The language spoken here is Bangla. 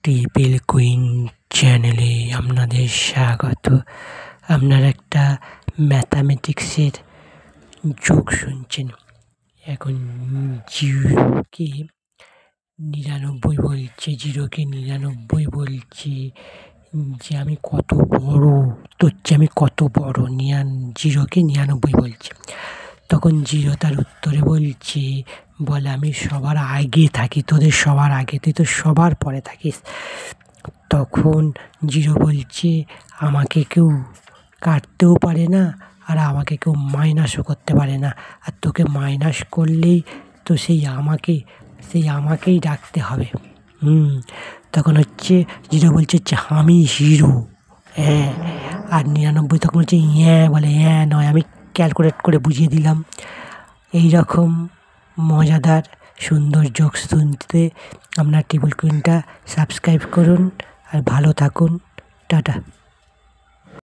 ট্রিপল কুইন চ্যানেলে আপনাদের স্বাগত। আপনারা একটা ম্যাথামেটিক্সের যোগ শুনছেন। এখন জিরোকে 99 বলছে, জিরোকে 99 বলছে যে আমি কত বড়, তো হচ্ছে আমি কত বড়, জিরোকে 99 বলছে। তখন জিরো তার উত্তরে বলে আমি সবার আগে থাকি, তোদের সবার আগে, তুই তো সবার পরে থাকিস। তখন জিরো বলছে আমাকে কেউ কাটতেও পারে না, আর আমাকে কেউ মাইনাসও করতে পারে না, আর তোকে মাইনাস করলেই তো সেই আমাকেই ডাকতে হবে। তখন জিরো বলছে আমি হিরো। হ্যাঁ, আর 99 তখন বলে হ্যাঁ নয়, আমি ক্যালকুলেট করে বুঝিয়ে দিলাম। এই রকম মজাদার সুন্দর জোকস শুনতে আপনার ট্রিপল কুইনটা সাবস্ক্রাইব করুন, আর ভালো থাকুন। টাটা।